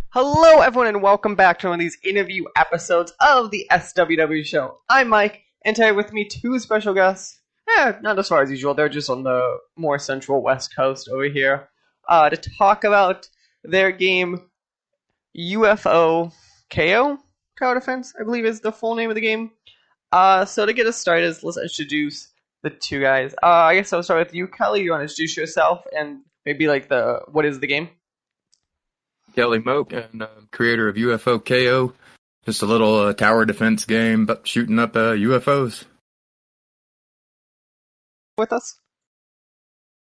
Hello, everyone, and welcome back to one of these interview episodes of the SWW Show. I'm Mike, and today with me two special guests. Not as far as usual, they're just on the more central west coast over here, to talk about their game U.F.O. KO? Tower Defense, I believe is the full name of the game. So to get us started, let's introduce the two guys. I guess I'll start with you, Kelly. You want to introduce yourself and maybe like what is the game? Kelly Moak, and creator of U.F.O. KO. Just a little tower defense game, but shooting up UFOs. With us?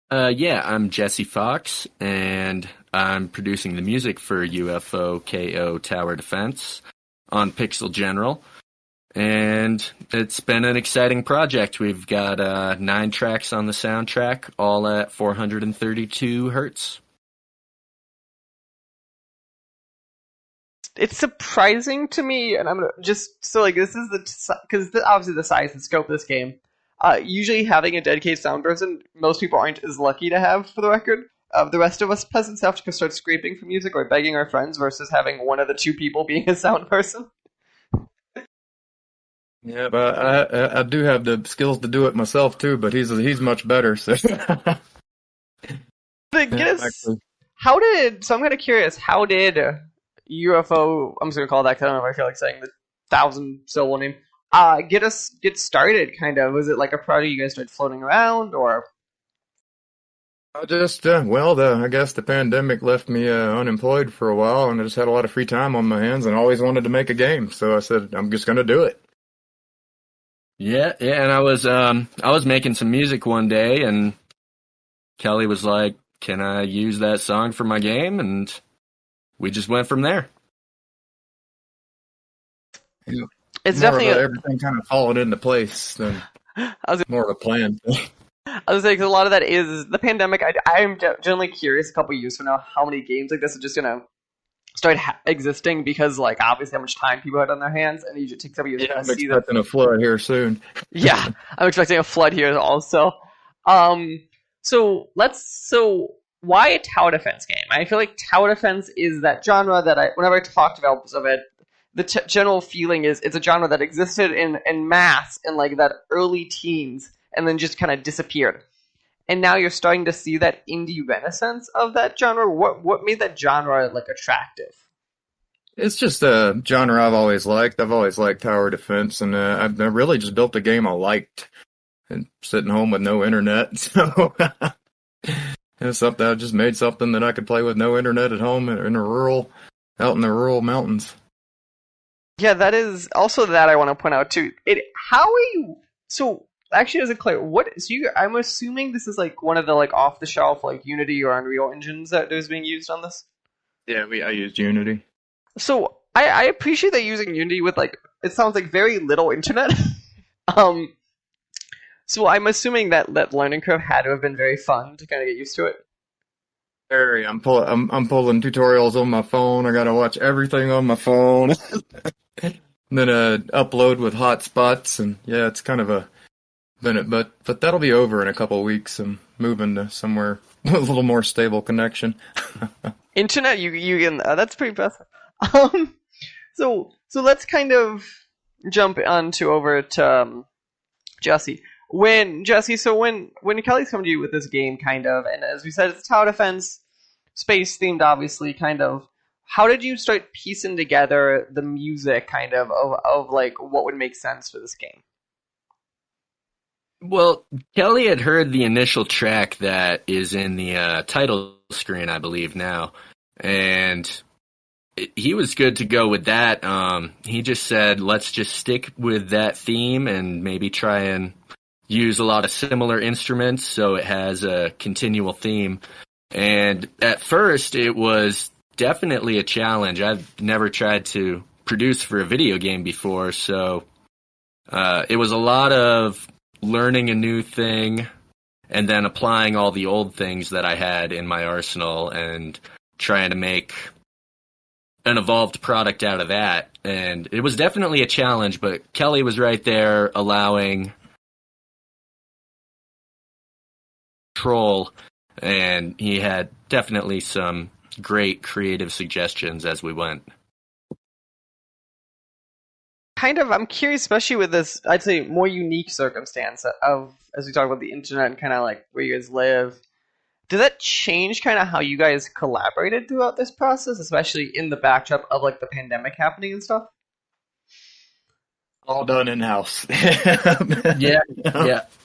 I'm Jesse Fox, and I'm producing the music for U.F.O. KO Tower Defense on Pixel General. And it's been an exciting project. We've got 9 tracks on the soundtrack, all at 432 hertz. It's surprising to me, and I'm gonna just so like this is because obviously the size and scope of this game. Usually having a dedicated sound person, most people aren't as lucky to have. For the record, the rest of us peasants have to start scraping for music or begging our friends versus having one of the two people being a sound person. Yeah, but I do have the skills to do it myself too. But he's much better. So. How did? So I'm kind of curious. How did U.F.O. I'm just gonna call that because I don't know if I feel like saying the 1,000-syllable name. Get started. Kind of. Was it like a project you guys started floating around, or? I just I guess the pandemic left me unemployed for a while, and I just had a lot of free time on my hands, and I always wanted to make a game. So I said, I'm just gonna do it. Yeah, and I was making some music one day, and Kelly was like, "Can I use that song for my game?" And we just went from there. Yeah. It's more definitely everything kind of falling into place than more of a plan. I was saying, because a lot of that is the pandemic. I'm generally curious a couple years from now how many games like this are just gonna start existing because, like, obviously how much time people had on their hands, and it usually takes several years to I'm see expecting a flood here soon. Yeah, I'm expecting a flood here also. So why a tower defense game? I feel like tower defense is that genre that whenever I talk to developers of it, the general feeling is it's a genre that existed in mass in like that early teens and then just kind of disappeared. And now you're starting to see that indie renaissance of that genre. What made that genre like attractive? It's just a genre I've always liked. I've always liked tower defense, and I really just built a game I liked. And sitting home with no internet, so it's something I just made something that I could play with no internet at home out in the rural mountains. Yeah, that is also that I want to point out too. So actually, as a clear, I'm assuming this is like one of the like off the shelf like Unity or Unreal engines that is being used on this. Yeah, I used Unity. So I appreciate that using Unity with like it sounds like very little internet. So I'm assuming that learning curve had to have been very fun to kind of get used to it. Very. I'm pulling tutorials on my phone. I gotta watch everything on my phone. And then upload with hotspots, and yeah, it's kind of a minute, but that'll be over in a couple of weeks. I'm moving to somewhere with a little more stable connection. Internet, you can. That's pretty impressive. So let's kind of jump over to Jesse. When Kelly's come to you with this game, kind of, and as we said, it's tower defense, space themed, obviously, kind of. How did you start piecing together the music, kind of like what would make sense for this game? Well, Kelly had heard the initial track that is in the title screen, I believe now, and he was good to go with that. He just said, let's just stick with that theme and maybe try and use a lot of similar instruments so it has a continual theme. And at first, it was definitely a challenge. I've never tried to produce for a video game before, so it was a lot of learning a new thing and then applying all the old things that I had in my arsenal and trying to make an evolved product out of that. And it was definitely a challenge, but Kelly was right there allowing control, and he had definitely some great creative suggestions as we went. I'm curious, especially with this, I'd say, more unique circumstance of, as we talk about the internet and kind of like where you guys live. Did that change kind of how you guys collaborated throughout this process, especially in the backdrop of like the pandemic happening and stuff? All done in-house. Yeah.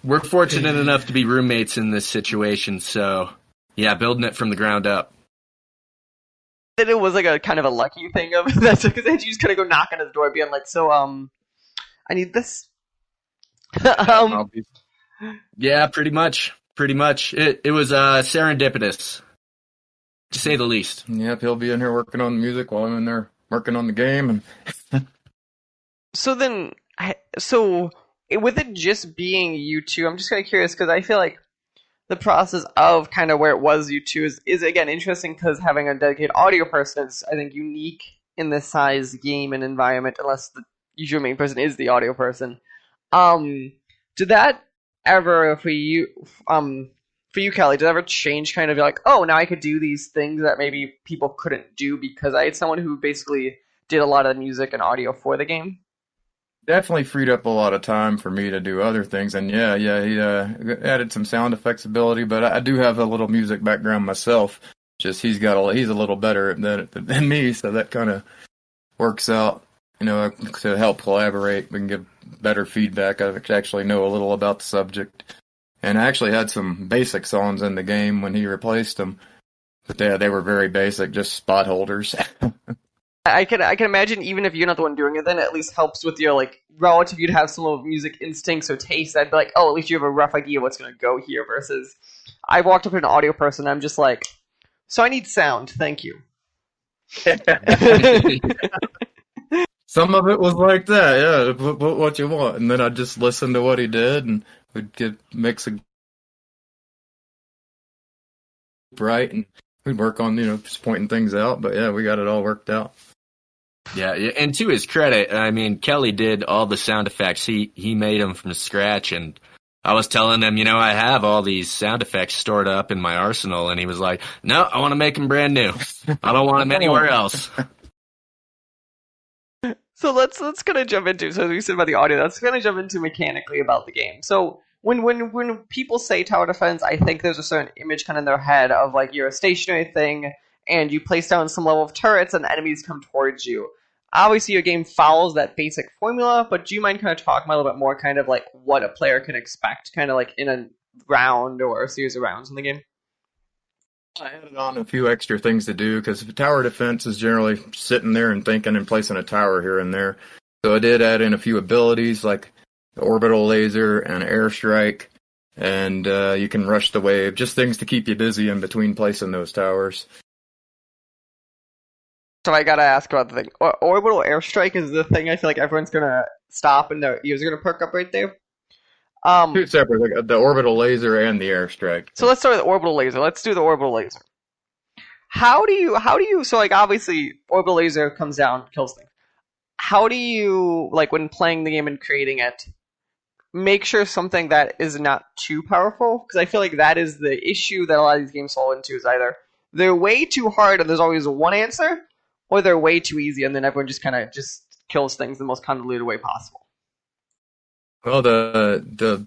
We're fortunate enough to be roommates in this situation, so yeah, building it from the ground up. That it was like a kind of a lucky thing of that, because then you just kind of go knock on his door, being like, "So, I need this." Yeah, pretty much. It was serendipitous, to say the least. Yep, he'll be in here working on the music while I'm in there working on the game. And So then, with it just being you two, I'm just kind of curious because I feel like the process of kind of where it was you two is again interesting because having a dedicated audio person is, I think, unique in this size game and environment, unless the usual main person is the audio person. Did that ever for you, Kelly? Did it ever change? Kind of like, oh, now I could do these things that maybe people couldn't do because I had someone who basically did a lot of music and audio for the game. definitely freed up a lot of time for me to do other things. And yeah, he added some sound effects ability, but I do have a little music background myself. Just he's a little better than me, so that kind of works out. To help collaborate, we can give better feedback. I actually know a little about the subject, and I actually had some basic songs in the game when he replaced them. But yeah, they were very basic, just spot holders. I can imagine even if you're not the one doing it, then it at least helps with your like relative. You'd have some of music instincts or taste. I'd be like, oh, at least you have a rough idea of what's going to go here. Versus, I walked up to an audio person, and I'm just like, so I need sound, thank you. Some of it was like that, yeah. Put what you want, and then I'd just listen to what he did, and we'd mix it right, and we'd work on just pointing things out. But yeah, we got it all worked out. Yeah, and to his credit, I mean, Kelly did all the sound effects. He made them from scratch, and I was telling him, I have all these sound effects stored up in my arsenal, and he was like, no, I want to make them brand new. I don't want them anywhere else. So let's kind of jump into, so as we said about the audio, let's kind of jump into mechanically about the game. So when people say tower defense, I think there's a certain image kind of in their head of like you're a stationary thing, and you place down some level of turrets and enemies come towards you. Obviously, your game follows that basic formula, but do you mind kind of talking a little bit more kind of like what a player can expect kind of like in a round or a series of rounds in the game? I added on a few extra things to do because tower defense is generally sitting there and thinking and placing a tower here and there. So I did add in a few abilities like the orbital laser and airstrike, and you can rush the wave. Just things to keep you busy in between placing those towers. So I gotta ask about the thing. Orbital airstrike is the thing I feel like everyone's gonna stop and their ears are gonna perk up right there. Two separate, like the orbital laser and the airstrike. So let's start with the orbital laser. Let's do the orbital laser. How do you so like obviously orbital laser comes down, kills things. How do you, like when playing the game and creating it, make sure something that is not too powerful? Because I feel like that is the issue that a lot of these games fall into, is either they're way too hard and there's always one answer, or they're way too easy and then everyone just kind of just kills things the most convoluted way possible. Well, the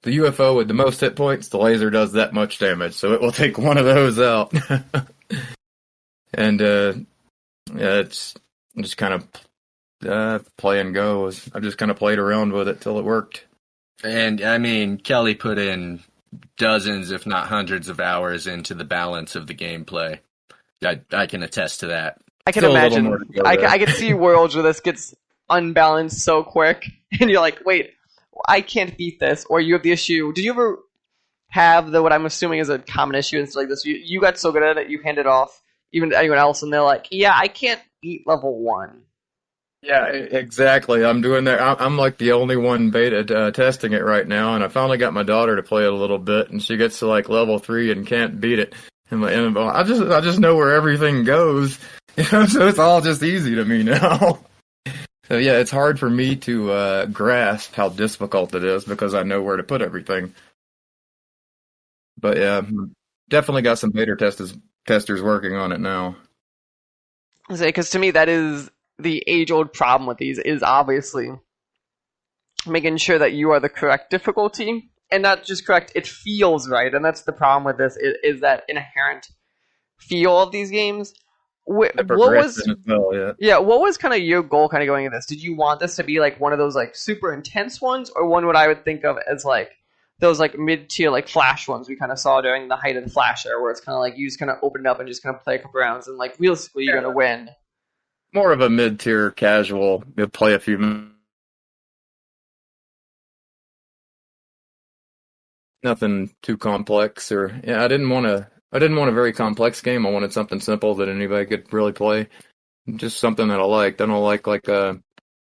U.F.O. with the most hit points, the laser does that much damage, so it will take one of those out. And it's just kind of play and go. I just kind of played around with it till it worked. And I mean, Kelly put in dozens, if not hundreds, of hours into the balance of the gameplay. I can attest to that. I can imagine. I can see worlds where this gets unbalanced so quick, and you're like, wait, I can't beat this. Or you have the issue. Did you ever have what I'm assuming is a common issue and stuff like this? You got so good at it, you hand it off even to anyone else, and they're like, yeah, I can't beat level 1. Yeah, exactly. I'm doing that. I'm like the only one beta testing it right now, and I finally got my daughter to play it a little bit, and she gets to like level 3 and can't beat it. And I just know where everything goes, so it's all just easy to me now. So yeah, it's hard for me to grasp how difficult it is because I know where to put everything. But yeah, definitely got some beta testers working on it now. Because to me, that is the age-old problem with these, is obviously making sure that you are the correct difficulty, and not just correct, it feels right. And that's the problem with this, is that inherent feel of these games. The What was progression as well, yeah. Yeah, what was kind of your goal kind of going into this? Did you want this to be like one of those like super intense ones, or one what I would think of as like those like mid-tier like Flash ones we kind of saw during the height of the Flash era, where it's kind of like you just kind of open it up and just kind of play a couple rounds and like realistically you're going to win? More of a mid-tier casual. You'll play a few minutes. Nothing too complex, or yeah, I didn't want a very complex game. I wanted something simple that anybody could really play. Just something that I liked. I don't like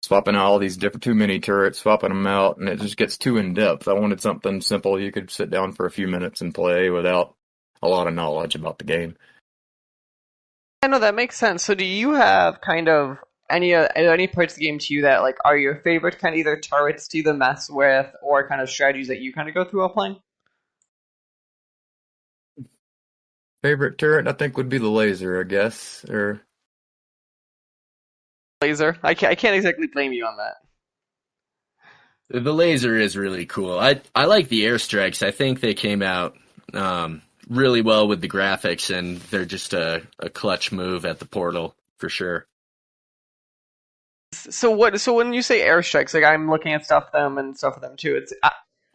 swapping out all these different too many turrets, swapping them out, and it just gets too in depth. I wanted something simple you could sit down for a few minutes and play without a lot of knowledge about the game. I know that makes sense. So do you have kind of any parts of the game to you that like are your favorite kind of either turrets to either mess with or kind of strategies that you kind of go through while playing? Favorite turret, I think, would be the laser, I guess. Or Laser. I can't exactly blame you on that. The laser is really cool. I like the airstrikes. I think they came out really well with the graphics, and they're just a clutch move at the portal for sure. So when you say airstrikes, like I'm looking at stuff and stuff of them too. It's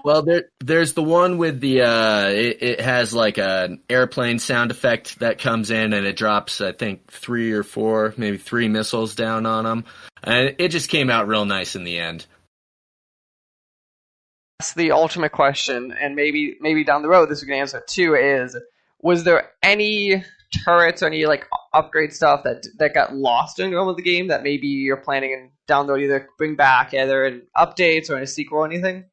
Well, there's the one with the it has like an airplane sound effect that comes in, and it drops I think 3 or 4, maybe 3 missiles down on them, and it just came out real nice in the end. that's the ultimate question, and maybe down the road this we can answer too. Is was there any turrets or any like upgrade stuff that got lost in the game that maybe you're planning and down the road either bring back either in updates or in a sequel or anything?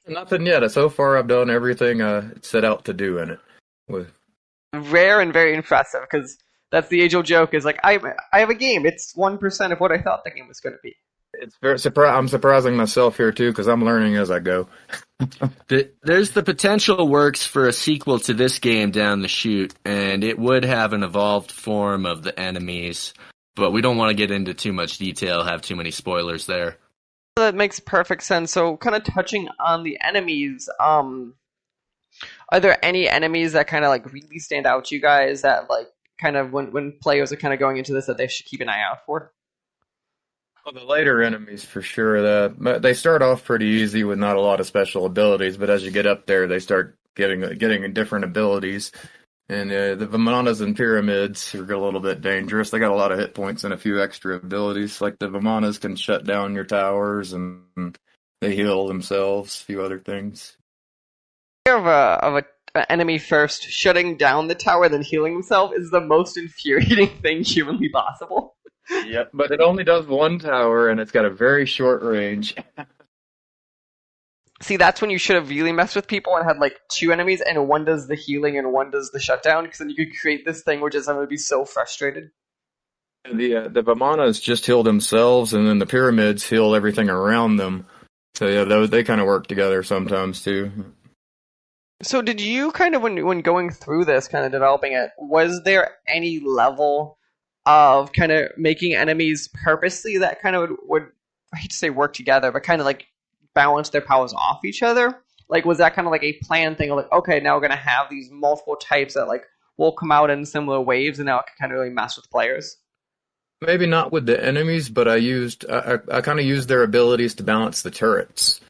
nothing yet. So far, I've done everything I set out to do in it. With Rare and very impressive, because that's the age-old joke. Is like I have a game. It's 1% of what I thought the game was going to be. it's very I'm surprising myself here too because I'm learning as I go. There's the potential works for a sequel to this game down the chute, and it would have an evolved form of the enemies, but we don't want to get into too much detail, have too many spoilers there. That makes perfect sense. So, kind of touching on the enemies, are there any enemies that kind of like really stand out to you guys that like kind of when players are kind of going into this that they should keep an eye out for? Well, the later enemies for sure. They start off pretty easy with not a lot of special abilities, but as you get up there, they start getting different abilities. And the Vimanas and Pyramids are a little bit dangerous. They got a lot of hit points and a few extra abilities. Like the Vimanas can shut down your towers and they heal themselves. A few other things. Of a enemy first shutting down the tower, then healing himself is the most infuriating thing humanly possible. Yep, but it only does one tower and it's got a very short range. See, that's when you should have really messed with people and had like 2 enemies, and one does the healing and one does the shutdown, because then you could create this thing where just everyone would be so frustrated. The Vimanas just heal themselves, and then the Pyramids heal everything around them. So yeah, they kind of work together sometimes too. So did you kind of, when going through this, kind of developing it, was there any level of kind of making enemies purposely that kind of would I hate to say work together, but kind of like balance their powers off each other? Like, was that kind of like a planned thing of like, okay, now we're going to have these multiple types that like will come out in similar waves, and now it can kind of really mess with players? Maybe not with the enemies, but I kind of used their abilities to balance the turrets.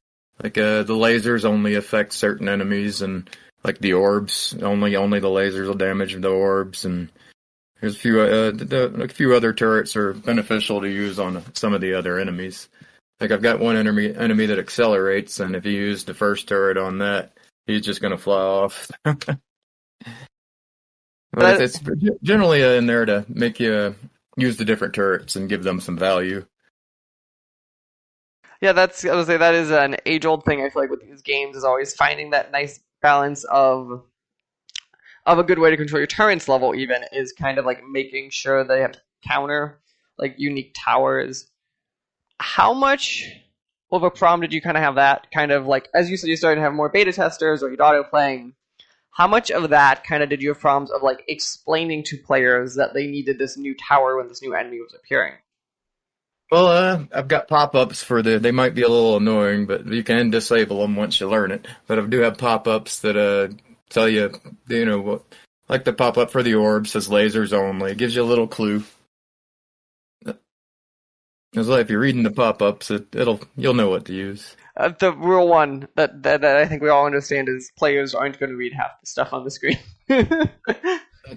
Like the lasers only affect certain enemies, and like the orbs, only the lasers will damage the orbs, and there's a few other turrets are beneficial to use on some of the other enemies. Like I've got one enemy that accelerates, and if you use the first turret on that, he's just gonna fly off. But it's generally in there to make you use the different turrets and give them some value. Yeah, I would say that is an age-old thing. I feel like with these games is always finding that nice balance of a good way to control your turrets level. Even is kind of like making sure they have to counter like unique towers. How much? of a problem did you kind of have that kind of like, as you said, you started to have more beta testers or you'd auto playing? How much of that kind of did you have problems of like explaining to players that they needed this new tower when this new enemy was appearing? Well, I've got pop-ups they might be a little annoying, but you can disable them once you learn it. But I do have pop-ups that tell you, what, like the pop-up for the orb says lasers only. It gives you a little clue. It's like if you're reading the pop-ups, you'll know what to use. The real one that I think we all understand is players aren't going to read half the stuff on the screen. I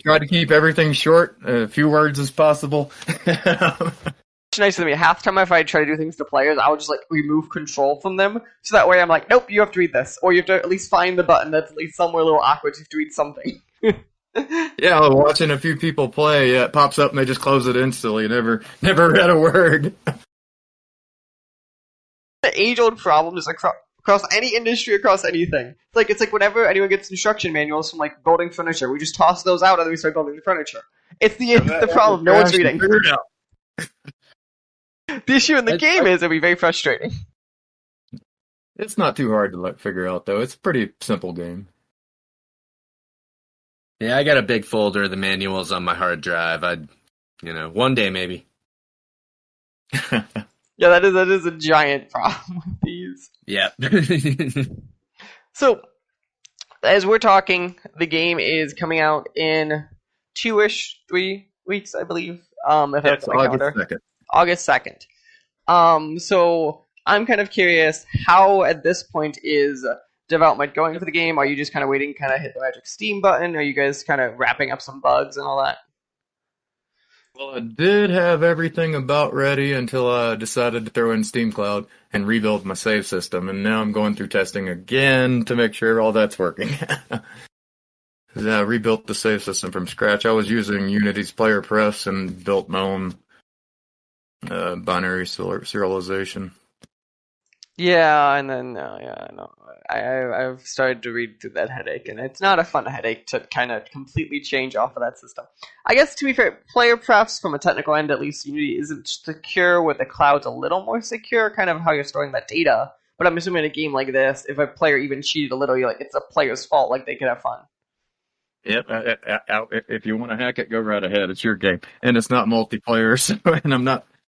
try to keep everything short, a few words as possible. It's nice to me. Half the time if I try to do things to players, I would just like remove control from them, so that way I'm like, nope, you have to read this, or you have to at least find the button that's at least somewhere a little awkward. You have to read something. Yeah, watching a few people play, it pops up and they just close it instantly. Never read a word. The age-old problem is across any industry, across anything. It's like whenever anyone gets instruction manuals from like building furniture, we just toss those out and then we start building the furniture. It's the problem. No one's reading. The issue in the game is it'll be very frustrating. It's not too hard to figure out, though. It's a pretty simple game. Yeah, I got a big folder of the manuals on my hard drive. One day maybe. Yeah, that is a giant problem with these. Yeah. So, as we're talking, the game is coming out in 3 weeks, I believe. If that's my calendar. 2nd. August 2nd. So I'm kind of curious, how at this point is development going for the game? Are you just kind of waiting, kind of hit the magic Steam button? Are you guys kind of wrapping up some bugs and all that? Well, I did have everything about ready until I decided to throw in Steam Cloud and rebuild my save system, and now I'm going through testing again to make sure all that's working. I rebuilt the save system from scratch. I was using Unity's Player Press and built my own binary serialization. Yeah, and then I've started to read through that headache, and it's not a fun headache to kind of completely change off of that system. I guess, to be fair, player prefs from a technical end, at least Unity isn't secure, with the cloud's a little more secure, kind of how you're storing that data. But I'm assuming in a game like this, if a player even cheated a little, you're like, it's a player's fault, like they could have fun. Yep, if you want to hack it, go right ahead. It's your game, and it's not multiplayer. So, and I'm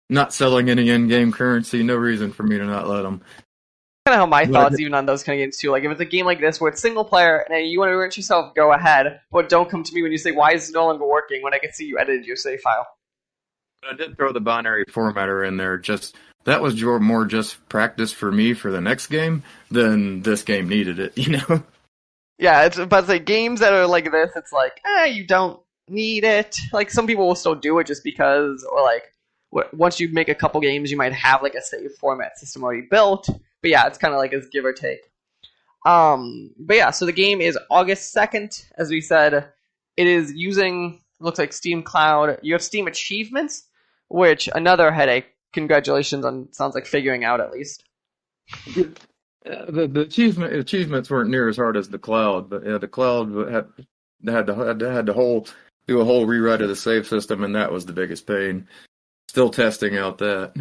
not selling any in-game currency. No reason for me to not let them. Kind of how my thoughts even on those kind of games too. Like if it's a game like this where it's single player and you want to rent yourself, go ahead. But don't come to me when you say, "Why is it no longer working?" When I can see you edited your save file. I did throw the binary formatter in there. That was more just practice for me for the next game than this game needed it. Yeah, but like games that are like this, it's like, you don't need it. Like some people will still do it just because, or like once you make a couple games, you might have like a save format system already built. But yeah, it's kind of like a give or take. But yeah, so the game is August 2nd, as we said. It is using, looks like Steam Cloud. You have Steam Achievements, which another headache. Congratulations on, sounds like figuring out at least. The achievements weren't near as hard as the cloud, but yeah, the cloud had to do a whole rewrite of the save system, and that was the biggest pain. Still testing out that.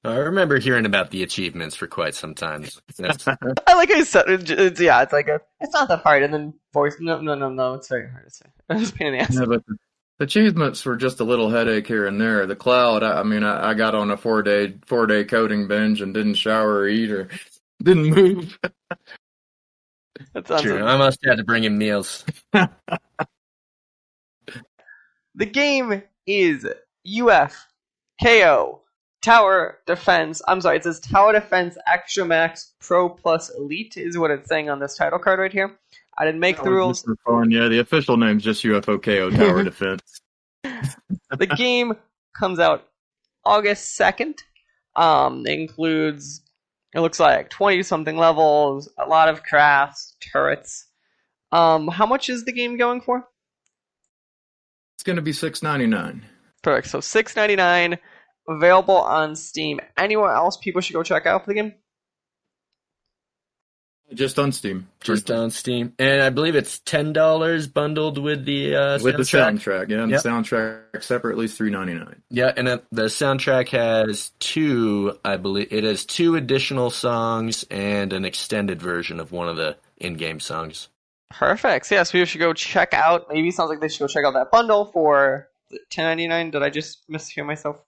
I remember hearing about the achievements for quite some time. Like I said, it's like it's not that hard, and then voice, no, it's very hard to say. I'm just a pain in the ass. Yeah, but the achievements were just a little headache here and there. The cloud, I got on a 4-day coding binge and didn't shower or eat or didn't move. That's true. I must have to bring in meals. The game is U.F.O. Tower Defense. I'm sorry, it says Tower Defense Extra Max Pro Plus Elite is what it's saying on this title card right here. I didn't make the rules. For fun. Yeah, the official name's just U.F.O. Tower Defense. The game comes out August 2nd. It includes, it looks like 20-something levels, a lot of crafts, turrets. How much is the game going for? It's going to be $6.99. Perfect. So $6.99, available on Steam. Anywhere else people should go check out for the game? Just on Steam. Just on Steam. And I believe it's $10 bundled with the soundtrack. With the soundtrack, yeah. And Yep. the soundtrack separately is $3.99. Yeah, and the soundtrack has it has 2 additional songs and an extended version of one of the in-game songs. Perfect. So, yes, we should go check out. Maybe it sounds like they should go check out that bundle for $10.99. Did I just mishear myself?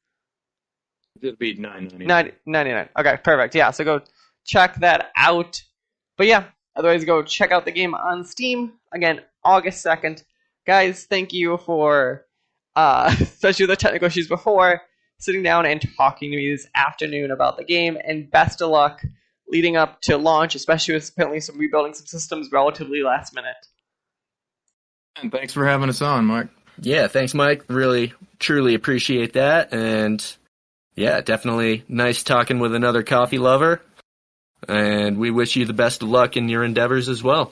It'd be $9.99. $9.99. Okay, perfect. Yeah, so go check that out. But yeah, otherwise go check out the game on Steam. Again, August 2nd. Guys, thank you for, especially the technical issues before, sitting down and talking to me this afternoon about the game. And best of luck leading up to launch, especially with apparently some rebuilding some systems relatively last minute. And thanks for having us on, Mike. Yeah, thanks, Mike. Really, truly appreciate that. And yeah, definitely nice talking with another coffee lover. And we wish you the best of luck in your endeavors as well.